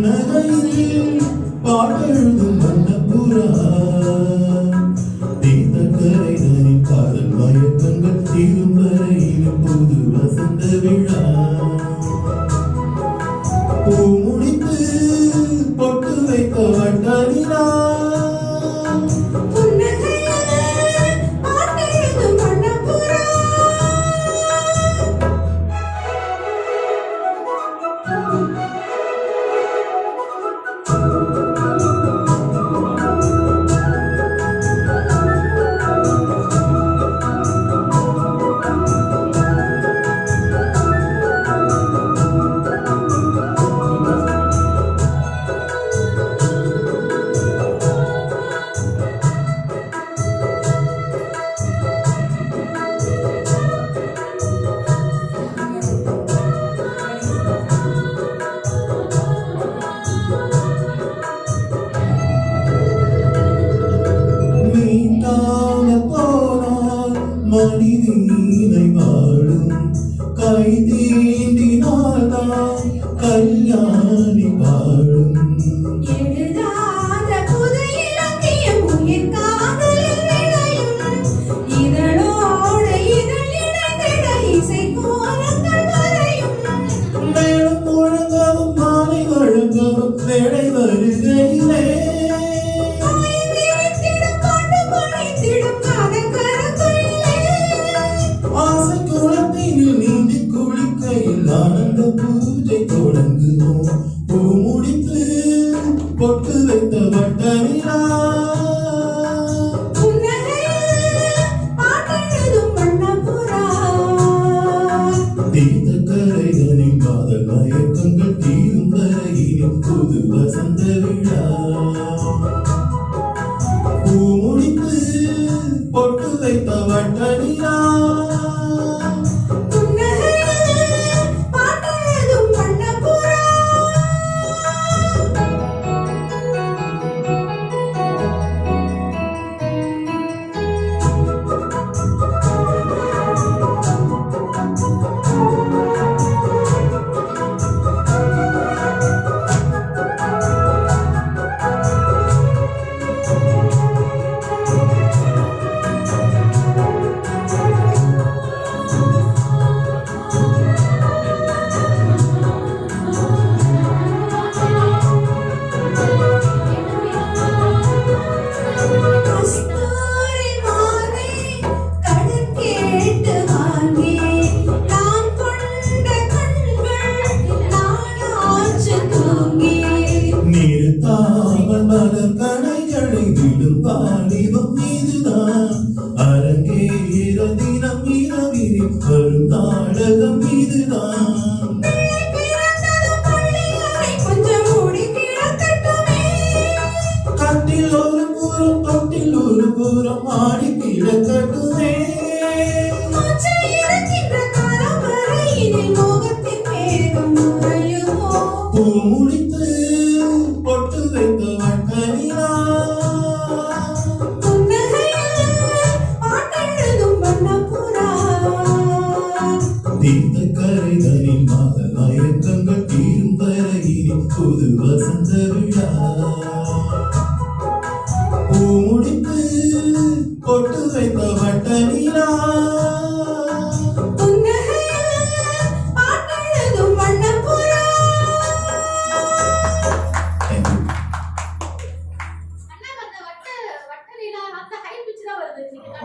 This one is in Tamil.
புன்னகையில் பாடெழுதும் வண்ணப்புறா தீர்த்தக்கரைகளின் காதல் மயக்கங்கள் தீரும் வரையிலும் புது வசந்த விழா பூ முடித்து பொட்டு வைத்த வட்டலினா மனிதனை வாழும் கை தீண்டினால்தான் கல்யாணி வாழும் எழுதாத புது இலக்கியம் உயிர் காதலில் விளையும் இதழோடு இதழ் இணைந்திட இசை கோலங்கள் வரையும் மேலும் முழங்கவும் மாலை வழங்கவும் வேலை வருகையிலே நீந்தி குளிக்கையில் ஆனந்த பூஜை தொடங்குவோம் பூ முடித்து பொட்டு வைத்த வட்டலினா தீர்த்தக்கரைகளின் காதல் மயக்கங்கள் தீரும் வரையிலும் புது வசந்த விழா பூ முடித்து பொட்டு வைத்த வட்டலினா கடைகளை விடும் பாலிவம் மீதுதான் அரங்கேற தினம் இரவில் வரும் நாடகம் மீதுதான் கட்டில் ஒரு புறம் தொட்டில் ஒரு புறம் ஆடி கிடக்கட்டுமே பூ முடித்து பொட்டு வைத்த வட்டலினா தீர்த்தக்கரைகளின் காதல் மயக்கங்கள் தீரும் வரையிலும் புது வசந்த விழா பூ முடித்து பொட்டு வைத்த வட்டலினா